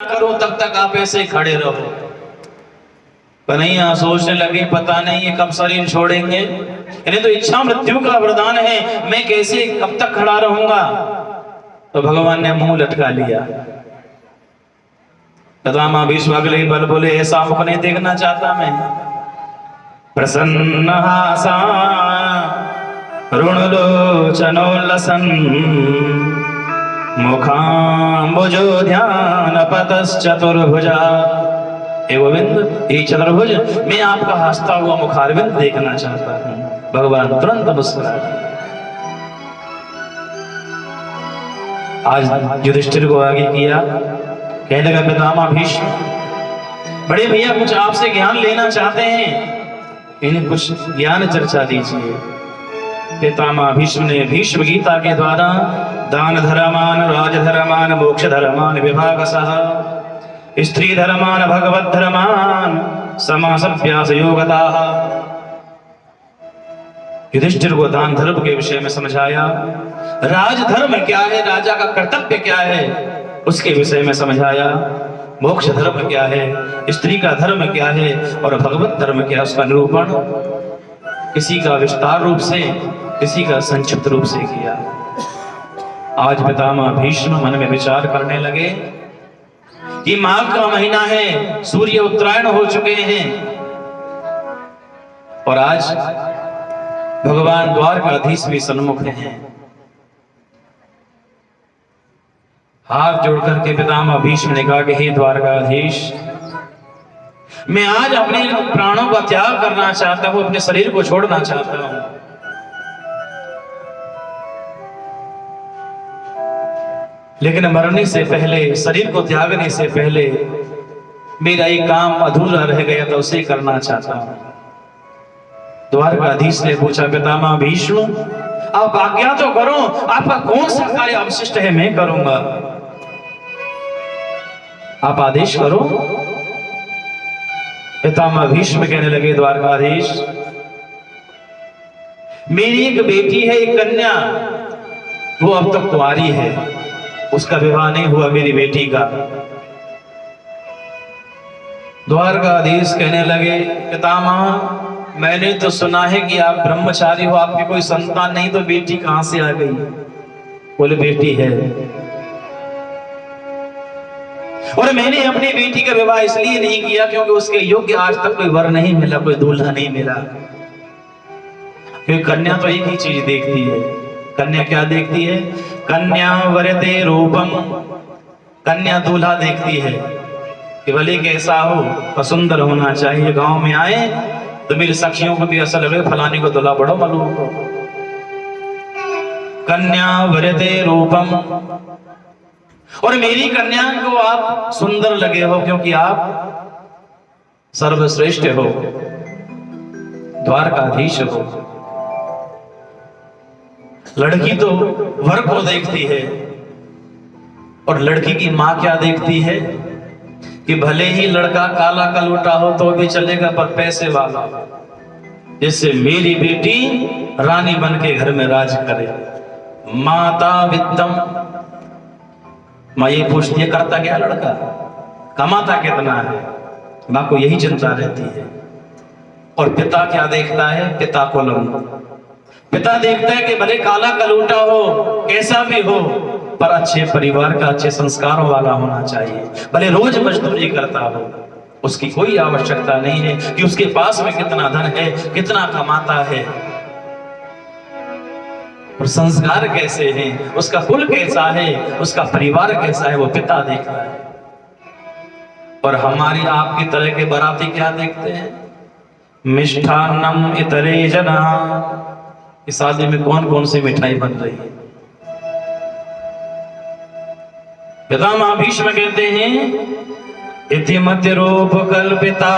करो तब तक आप ऐसे खड़े रहो। कन्हैया सोचने लगे पता नहीं ये कब शरीर छोड़ेंगे, इन्हें तो इच्छा मृत्यु का वरदान है, मैं कैसे कब तक खड़ा रहूंगा। तो भगवान ने मुंह लटका लिया। पितामह भीष्म अगले बल बोले ऐसा मुख नहीं देखना चाहता मैं। प्रसन्न हासा ऋणलोचनोल्लसन मुखाम्बुजो ध्यान पतश्चतुर्भुजा। हे गोविंद, हे चतुर्भुज, मैं आपका हंसता हुआ मुखारविंद देखना चाहता हूँ। भगवान तुरंत मुस्कुराए। आज युधिष्ठिर को आगे किया, कहने लगा पितामह भीष्म, बड़े भैया कुछ आपसे ज्ञान लेना चाहते हैं, इन्हें कुछ ज्ञान चर्चा दीजिए। पितामह भीष्म ने भीष्म गीता के द्वारा दान धर्मान राज धर्मान मोक्ष धर्मान विभागशः स्त्री धर्मान भगवत धर्मान समासभ्यास योगताः। युधिष्ठिर को दान धर्म के विषय में समझाया, राजधर्म क्या है, राजा का कर्तव्य क्या है उसके विषय में समझाया, मोक्ष धर्म क्या है, स्त्री का धर्म क्या है और भगवत धर्म क्या है उसका निरूपण किसी का विस्तार रूप से किसी का संक्षिप्त रूप से किया। आज पितामह भीष्म मन में विचार करने लगे कि माघ का महीना है, सूर्य उत्तरायण हो चुके हैं और आज भगवान द्वारकाधीश भी सन्मुख हैं। हाथ जोड़ करके पितामह भीष्म ने कहा कि हे द्वारकाधीश, मैं आज अपने प्राणों का त्याग करना चाहता हूं, अपने शरीर को छोड़ना चाहता हूं। लेकिन मरने से पहले, शरीर को त्यागने से पहले मेरा एक काम अधूरा रह गया था, उसे करना चाहता हूं। द्वारकाधीश ने पूछा पितामह भीष्म, आप आज्ञा तो करो, आपका कौन सा कार्य अवशिष्ट है मैं करूंगा, आप आदेश करो। पितामह भीष्म कहने लगे द्वारकाधीश, मेरी एक बेटी है, एक कन्या, वो अब तक कुंवारी है, उसका विवाह नहीं हुआ मेरी बेटी का। द्वारकाधीश कहने लगे पितामह, मैंने तो सुना है कि आप ब्रह्मचारी हो, आपकी कोई संतान नहीं, तो बेटी कहां से आ गई? बोले बेटी है, और मैंने अपनी बेटी का विवाह इसलिए नहीं किया क्योंकि उसके योग्य आज तक कोई वर नहीं मिला, कोई दूल्हा नहीं मिला। क्योंकि कन्या तो एक ही चीज देखती है। कन्या क्या देखती है? कन्या वरते रूपम, कन्या दूल्हा देखती है कि भले कैसा हो, सुंदर होना चाहिए। गांव में आए तो मेरी सखियों को भी ऐसा लगे फलाने को दूल्हा बड़ो मालूम को। कन्या वरते रूपम, और मेरी कन्या को आप सुंदर लगे हो क्योंकि आप सर्वश्रेष्ठ हो, द्वारकाधीश हो। लड़की तो वर को देखती है और लड़की की मां क्या देखती है कि भले ही लड़का काला कलूटा हो तो भी चलेगा, पर पैसे वाला, जिससे मेरी बेटी रानी बन के घर में राज करे। माता वित्तम, मां ये पूछती है करता क्या लड़का, कमाता कितना है, मां को यही चिंता रहती है। और पिता क्या देखता है? पिता कुलम, पिता देखता है कि भले काला कलूटा हो, कैसा भी हो, पर अच्छे परिवार का, अच्छे संस्कारों वाला होना चाहिए। भले रोज मजदूरी करता हो, उसकी कोई आवश्यकता नहीं है कि उसके पास में कितना धन है, कितना कमाता है, और संस्कार कैसे हैं, उसका कुल कैसा है, उसका परिवार कैसा है, वो पिता देखता है। और हमारी आपकी तरह के बाराती क्या देखते हैं? मिष्ठान्नम इतरे जना, इस शादी में कौन कौन सी मिठाई बन रही है। पितामह भीष्म कहते हैं इति मध्य रूप कल्पिता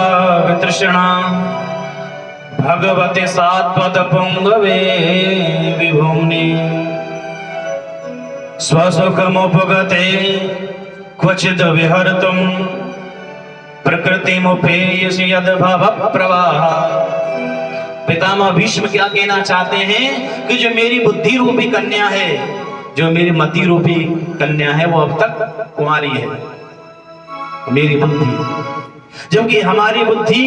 वितृष्णा भगवते सात्वत पुंगवे विभुम्नि स्वसुखमुपगते क्वचिद विहर्तुम प्रकृतिमुपेयसि यद्भव प्रवाह। पितामह भीष्म क्या कहना चाहते हैं कि जो मेरी बुद्धि रूपी कन्या है, जो मेरी मति रूपी कन्या है, वो अब तक कुंवारी है, मेरी बुद्धि, जबकि हमारी बुद्धि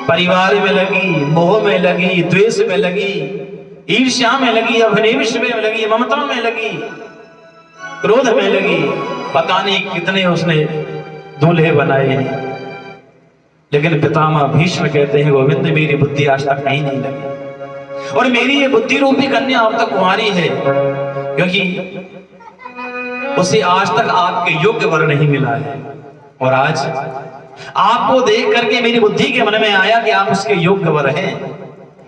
परिवार में लगी, मोह में लगी, द्वेष में लगी, ईर्ष्या में लगी, अभिनिवेश में लगी, ममता में लगी, क्रोध में लगी, पता नहीं कितने उसने दूल्हे बनाए हैं। लेकिन पितामह भीष्म कहते हैं गोविंद मेरी बुद्धि आज तक कहीं नहीं लगी, और मेरी ये बुद्धि रूपी कन्या अब तक कुंवारी है, क्योंकि उसे आज तक आपके योग्य वर नहीं मिला है। और आज आपको देख करके मेरी बुद्धि के मन में आया कि आप उसके योग्य वर हैं,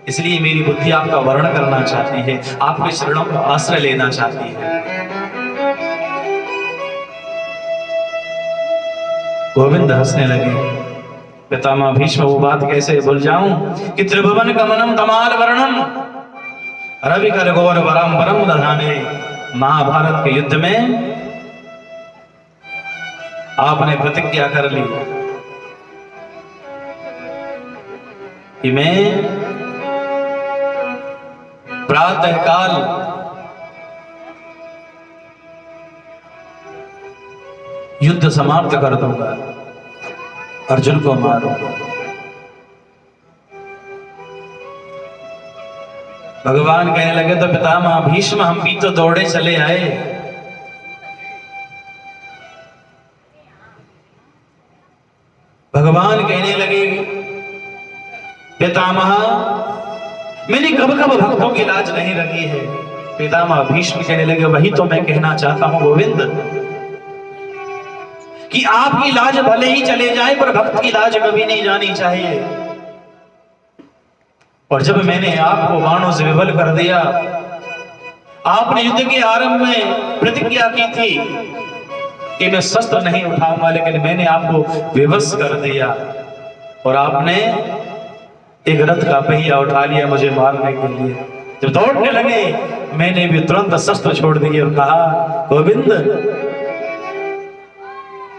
इसलिए मेरी बुद्धि आपका वर्ण करना चाहती है, आपके शरणों का आश्रय लेना चाहती है। गोविंद हंसने लगे। पितामह भीष्म वो बात कैसे भूल जाऊं कि त्रिभुवन कमनम तमाल वर्णम रवि कर गौर वरम वरम दधाने। महाभारत के युद्ध में आपने प्रतिज्ञा कर ली कि मैं प्रातः काल युद्ध समाप्त कर दूंगा, अर्जुन को मारूंगा। भगवान कहने लगे तो पितामह भीष्म हम भी तो दौड़े चले आए। भगवान कहने लगे पितामह मैंने कब कब भक्तों की लाज नहीं रखी है। पितामह भीष्म कहने लगे वही तो मैं कहना चाहता हूं गोविंद, कि आपकी लाज भले ही चले जाए पर भक्त की लाज कभी नहीं जानी चाहिए। और जब मैंने आपको बाणों से विवल कर दिया, आपने युद्ध के आरंभ में प्रतिज्ञा की थी कि मैं शस्त्र नहीं उठाऊंगा, लेकिन मैंने आपको विवश कर दिया और आपने एक रथ का पहिया उठा लिया मुझे मारने के लिए। जब दौड़ने लगे मैंने भी तुरंत शस्त्र छोड़ दिए और कहा गोविंद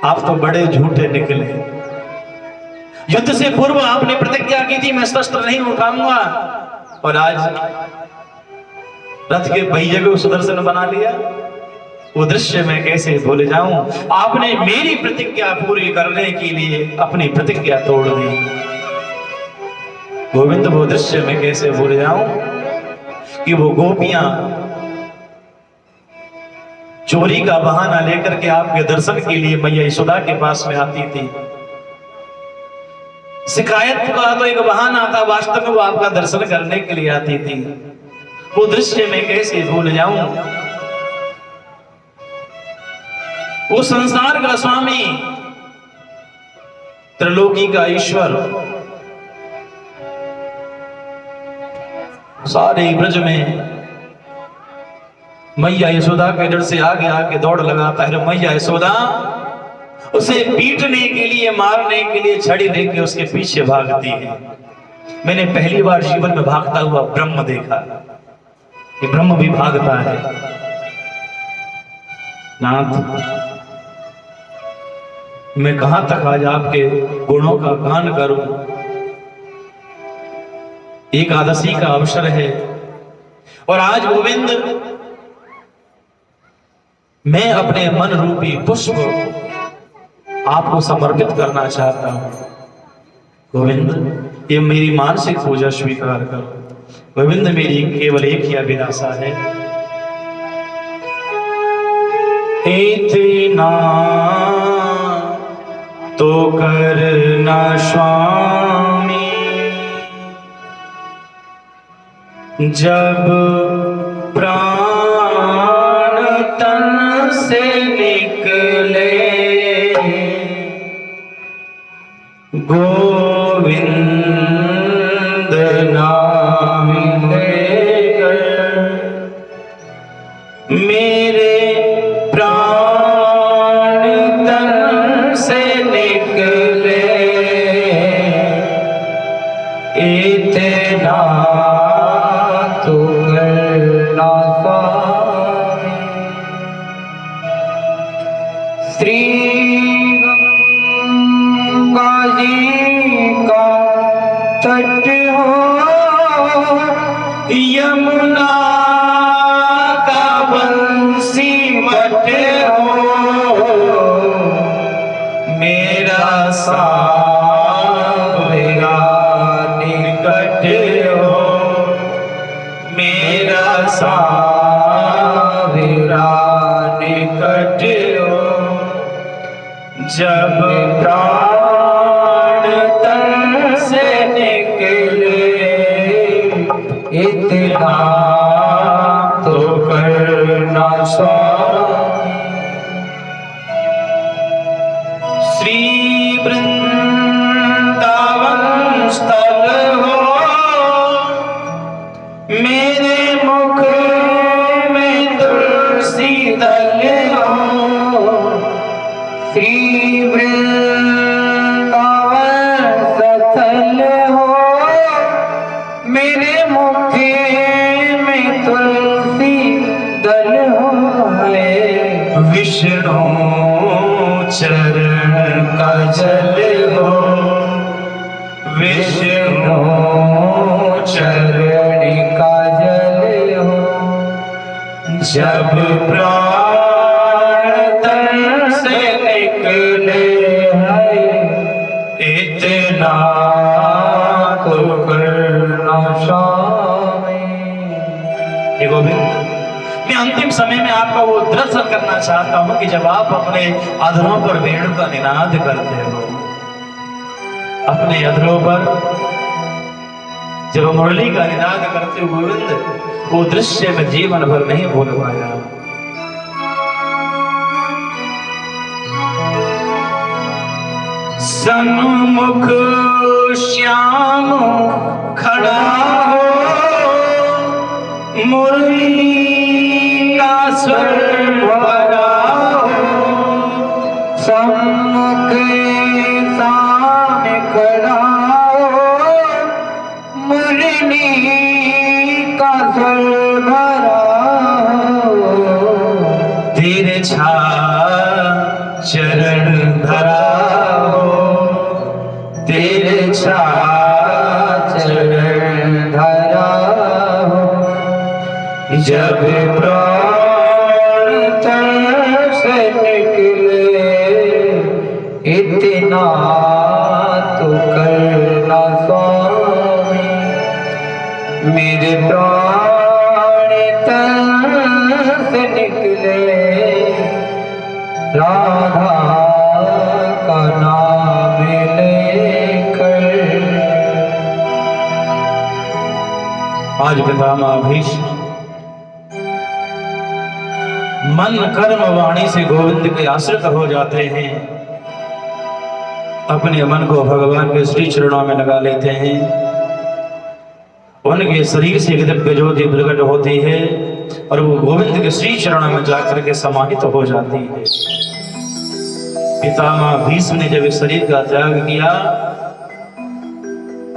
आप तो बड़े झूठे निकले। युद्ध से पूर्व आपने प्रतिज्ञा की थी मैं शस्त्र नहीं उठाऊंगा, और आज रथ के पहिए को सुदर्शन बना लिया। वो दृश्य मैं कैसे भूल जाऊं। आपने मेरी प्रतिज्ञा पूरी करने के लिए अपनी प्रतिज्ञा तोड़ दी। गोविंद वो दृश्य मैं कैसे भूल जाऊं कि वो गोपियां चोरी का बहाना लेकर के आपके दर्शन के लिए मैया यशोदा के पास में आती थी। शिकायत का तो एक बहाना था, वास्तव में वो आपका दर्शन करने के लिए आती थी। वो दृश्य मैं कैसे भूल जाऊं। वो संसार का स्वामी, त्रिलोकी का ईश्वर, सारे ब्रज में मैया यशोदा के डर से आगे आके दौड़ लगाता है। मैया यशोदा उसे पीटने के लिए, मारने के लिए छड़ी लेके उसके पीछे भागती है। मैंने पहली बार जीवन में भागता हुआ ब्रह्म देखा कि ब्रह्म भी भागता है। नाथ मैं कहां तक आज आपके गुणों का गान करूं। एकादशी का अवसर है और आज गोविंद मैं अपने मन रूपी पुष्प आपको समर्पित करना चाहता हूं। गोविंद ये मेरी मानसिक पूजा स्वीकार करो। गोविंद मेरी केवल एक ही अभिलाषा है, इतना तो करना स्वामी जब प्राण तन से निकले, गोविंद नाम लेकर मेरे प्राण तन से निकले, इतना तो करना स्वामी। श्री गंगा जी का तट हो, यमुना का बंसी मट हो, मेरे मेरा सावरा निकट हो, मेरा सावरा निकट हो, जब प्राण तन से निकले इतना तो करना स्वामी। श्री वृंदावन स्थल हो, मेरे मुख में तुलसी दल हो, श्री वृंदावन स्थल हो, मेरे मुख में तुलसी दल हो, विष्णु चरण का जल हो, विष्णु चरण का जल हो, जब प्राण तन से निकले इतना तो करना स्वामी। हे गोविंद, मैं अंतिम समय में आपका वो दर्शन करना चाहता हूं कि जब आप अपने अधरों पर वेणु का निनाद करते हो, अपने अधरों पर जब मुरली का निनाद करते हो गोविंद, वो दृश्य में जीवन भर नहीं भूल पाया। सन्मुख श्याम खड़ा हो, मुरली का स्वर भरा हो, सम्मुख सामने खड़ा हो, मुरली का स्वर भरा हो, तिरछा चरण धरा हो, तिरछा चरण धरा हो, जब प्राण तन से निकले इतना तो करना स्वामी। मेरे प्राण तन से निकले राधा का नाम लेकर। आज पितामह भीष्म मन कर्म वाणी से गोविंद के आश्रित हो जाते हैं, अपने मन को भगवान के श्री चरणों में लगा लेते हैं, उनके शरीर से एक दिव्य ज्योति प्रकट होती है और वो गोविंद के श्री चरणों में जाकर के समाहित हो जाती है। पितामह भीष्म ने जब इस शरीर का त्याग किया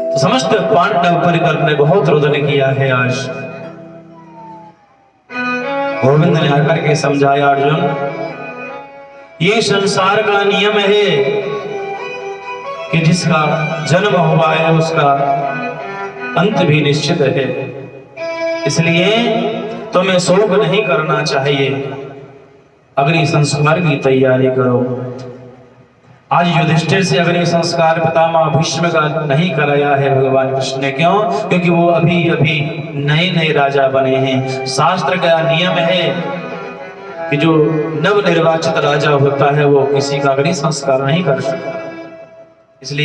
तो समस्त पांडव परिकर ने बहुत रोदन किया है। आज गोविंद ने आकर के समझाया, अर्जुन ये संसार का नियम है कि जिसका जन्म हुआ है उसका अंत भी निश्चित है, इसलिए तुम्हें शोक नहीं करना चाहिए, अग्नि संस्कार की तैयारी करो। आज युधिष्ठिर से अग्नि संस्कार पितामह भीष्म का नहीं कराया है भगवान कृष्ण ने। क्यों? क्योंकि वो अभी अभी नए नए राजा बने हैं। शास्त्र का नियम है कि जो नव निर्वाचित राजा होता है वो किसी का अग्नि संस्कार नहीं कर सकता, इसलिए